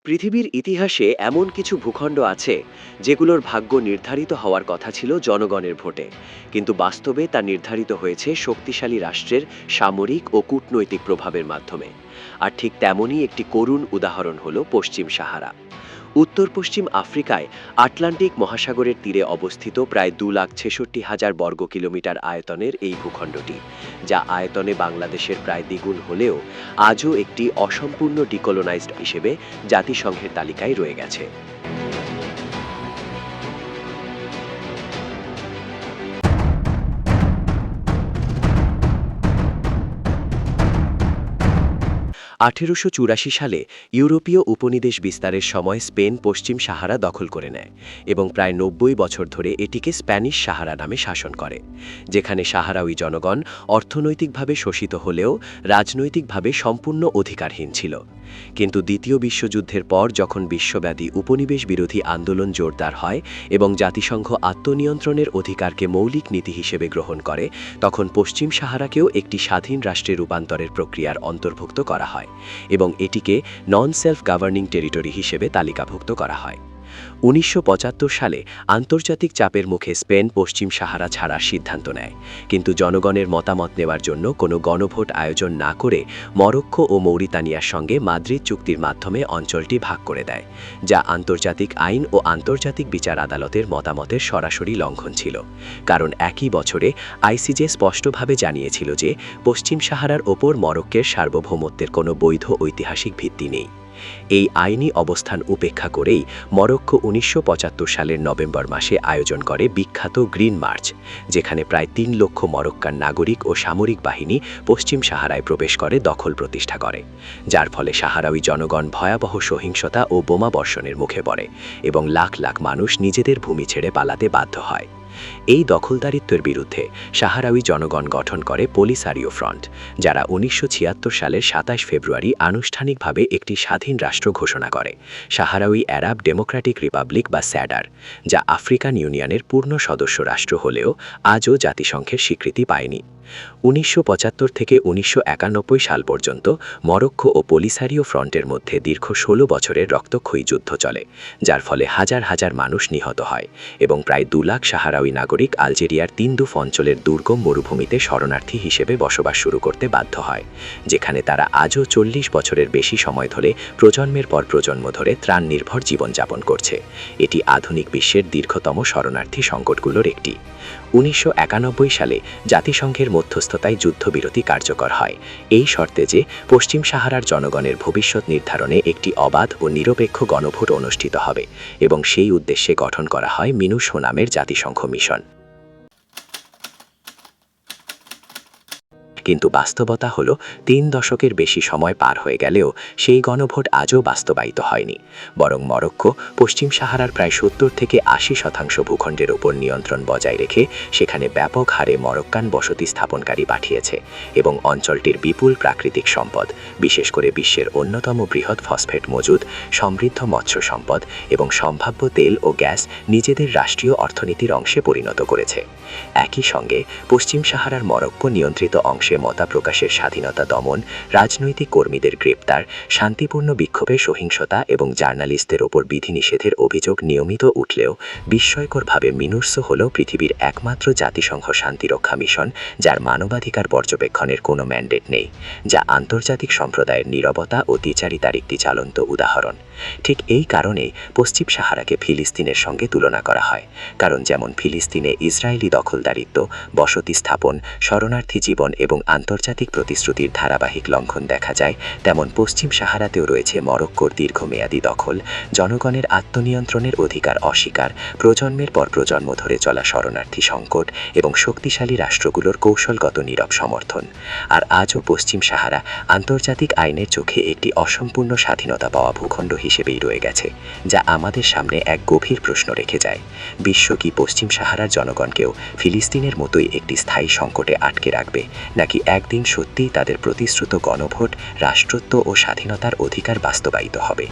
পৃথিবীর ইতিহাসে এমন কিছু ভূখণ্ড আছে যেগুলোর ভাগ্য নির্ধারিত হওয়ার কথা ছিল জনগণের ভোটে, কিন্তু বাস্তবে তা নির্ধারিত হয়েছে শক্তিশালী রাষ্ট্রের সামরিক ও কূটনৈতিক প্রভাবের মাধ্যমে। আর ঠিক তেমনই একটি করুণ উদাহরণ হল পশ্চিম সাহারা। উত্তর পশ্চিম আফ্রিকায় আটলান্টিক মহাসাগরের তীরে অবস্থিত প্রায় 2,66,000 বর্গ কিলোমিটার আয়তনের এই ভূখণ্ডটি, যা আয়তনে বাংলাদেশের প্রায় দ্বিগুণ হলেও আজও একটি অসম্পূর্ণ ডিকলোনাইজড হিসেবে জাতিসংঘের তালিকায় রয়ে গেছে। 1884 সালে ইউরোপীয় উপনিবেশ বিস্তারের সময় স্পেন পশ্চিম সাহারা দখল করে নেয় এবং প্রায় 90 বছর ধরে এটিকে স্প্যানিশ সাহারা নামে শাসন করে, যেখানে সাহারাউই জনগণ অর্থনৈতিকভাবে শোষিত হলেও রাজনৈতিকভাবে সম্পূর্ণ অধিকারহীন ছিল। কিন্তু দ্বিতীয় বিশ্বযুদ্ধের পর যখন বিশ্বব্যাপী উপনিবেশ বিরোধী আন্দোলন জোরদার হয় এবং জাতিসংঘ আত্মনিয়ন্ত্রণের অধিকারকে মৌলিক নীতি হিসেবে গ্রহণ করে, তখন পশ্চিম সাহারাকেও একটি স্বাধীন রাষ্ট্রে রূপান্তরের প্রক্রিয়ার অন্তর্ভুক্ত করা হয় এবং এটিকে নন সেলফ গভর্নিং টেরিটরি হিসেবে তালিকাভুক্ত করা হয়। 1975 সালে আন্তর্জাতিক চাপের মুখে স্পেন পশ্চিম সাহারা ছাড়ার সিদ্ধান্ত নেয়, কিন্তু জনগণের মতামত নেওয়ার জন্য কোনো গণভোট আয়োজন না করে মরক্কো ও মৌরিতানিয়ার সঙ্গে মাদ্রিদ চুক্তির মাধ্যমে অঞ্চলটি ভাগ করে দেয়, যা আন্তর্জাতিক আইন ও আন্তর্জাতিক বিচার আদালতের মতামতের সরাসরি লঙ্ঘন ছিল। কারণ একই বছরে আইসিজে স্পষ্টভাবে জানিয়েছিল যে পশ্চিম সাহারার ওপর মরক্কোর সার্বভৌমত্বের কোনো বৈধ ঐতিহাসিক ভিত্তি নেই। এই আইনি অবস্থান উপেক্ষা করেই মরক্কো 1975 সালের নভেম্বর মাসে আয়োজন করে বিখ্যাত গ্রিন মার্চ, যেখানে প্রায় 3 লক্ষ মরক্কান নাগরিক ও সামরিক বাহিনী পশ্চিম সাহারায় প্রবেশ করে দখল প্রতিষ্ঠা করে, যার ফলে সাহারাউই জনগণ ভয়াবহ সহিংসতা ও বোমা বর্ষণের মুখে পড়ে এবং লাখ লাখ মানুষ নিজেদের ভূমি ছেড়ে পালাতে বাধ্য হয়। এই দখলদারিত্বের বিরুদ্ধে সাহারাউই জনগণ গঠন করে পলিসারিও ফ্রন্ট, যারা 1976 সালের 27 ফেব্রুয়ারি আনুষ্ঠানিকভাবে একটি স্বাধীন রাষ্ট্র ঘোষণা করে, সাহারাউই আরব ডেমোক্রেটিক রিপাবলিক বা স্যাডার, যা আফ্রিকান ইউনিয়নের পূর্ণ সদস্য রাষ্ট্র হলেও আজও জাতিসংঘের স্বীকৃতি পায়নি। 1975 থেকে 1991 সাল পর্যন্ত মরক্কো ও পলিসারিও ফ্রন্টের মধ্যে দীর্ঘ 16 বছরের রক্তক্ষয়ী যুদ্ধ চলে, যার ফলে হাজার হাজার মানুষ নিহত হয় এবং প্রায় 2 লাখ সাহারাউই নাগরিক আলজেরিয়ার তিনদুফ অঞ্চলের দুর্গম মরুভূমিতে শরণার্থী হিসেবে বসবাস শুরু করতে বাধ্য হয়, যেখানে তারা আজও 40 বছরের বেশি সময় ধরে প্রজন্মের পর প্রজন্ম ধরে ত্রাণ নির্ভর জীবনযাপন করছে। এটি আধুনিক বিশ্বের দীর্ঘতম শরণার্থী সংকটগুলোর একটি। 1991 সালে জাতিসংঘের মধ্যস্থতায় যুদ্ধবিরতি কার্যকর হয়, এই শর্তে যে পশ্চিম সাহারার জনগণের ভবিষ্যৎ নির্ধারণে একটি অবাধ ও নিরপেক্ষ গণভোট অনুষ্ঠিত হবে, এবং সেই উদ্দেশ্যে গঠন করা হয় মিনুসো নামের জাতিসংঘ মিশন। কিন্তু বাস্তবতা হলো 3 দশকের বেশি সময় পার হয়ে গেলেও সেই গণভোট আজও বাস্তবায়িত হয়নি, বরং মরক্কো পশ্চিম সাহারার প্রায় 70 থেকে 80% ভূখণ্ডের ওপর নিয়ন্ত্রণ বজায় রেখে সেখানে ব্যাপক হারে মরক্কান বসতি স্থাপনকারী পাঠিয়েছে এবং অঞ্চলটির বিপুল প্রাকৃতিক সম্পদ, বিশেষ করে বিশ্বের অন্যতম বৃহৎ ফসফেট মজুদ, সমৃদ্ধ মৎস্য সম্পদ এবং সম্ভাব্য তেল ও গ্যাস নিজেদের রাষ্ট্রীয় অর্থনীতির অংশে পরিণত করেছে। একই সঙ্গে পশ্চিম সাহারার মরক্কো নিয়ন্ত্রিত অংশে মত প্রকাশের স্বাধীনতা দমন, রাজনৈতিক কর্মীদের গ্রেপ্তার, শান্তিপূর্ণ বিক্ষোভে সহিংসতা এবং জার্নালিস্টদের ওপর বিধিনিষেধের অভিযোগ নিয়মিত উঠলেও বিস্ময়করভাবে মিনুসো হল পৃথিবীর একমাত্র জাতিসংঘ শান্তিরক্ষা মিশন যার মানবাধিকার পর্যবেক্ষণের কোনো ম্যান্ডেট নেই, যা আন্তর্জাতিক সম্প্রদায়ের নীরবতা ও দ্বিচারিতার একটি জ্বলন্ত উদাহরণ। ঠিক এই কারণেই পশ্চিম সাহারাকে ফিলিস্তিনের সঙ্গে তুলনা করা হয়, কারণ যেমন ফিলিস্তিনে ইসরায়েলি দখলদারিত্ব, বসতি স্থাপন, শরণার্থী জীবন এবং আন্তর্জাতিক প্রতিশ্রুতির ধারাবাহিক লঙ্ঘন দেখা যায়, তেমন পশ্চিম সাহারাতেও রয়েছে মরক্কোর দীর্ঘমেয়াদী দখল, জনগণের আত্মনিয়ন্ত্রণের অধিকার অস্বীকার, প্রজন্মের পর প্রজন্ম ধরে চলা শরণার্থী সংকট এবং শক্তিশালী রাষ্ট্রগুলোর কৌশলগত নীরব সমর্থন। আর আজও পশ্চিম সাহারা আন্তর্জাতিক আইনের চোখে একটি অসম্পূর্ণ স্বাধীনতা পাওয়া ভূখণ্ড হিসেবেই রয়ে গেছে, যা আমাদের সামনে এক গভীর প্রশ্ন রেখে যায়: বিশ্ব কি পশ্চিম সাহারার জনগণকেও ফিলিস্তিনের মতোই একটি স্থায়ী সংকটে আটকে রাখবে, নাকি একদিন সত্যিই তাদের প্রতিশ্রুত গণভোট, রাষ্ট্রত্ব ও স্বাধীনতার অধিকার বাস্তবায়িত হবে?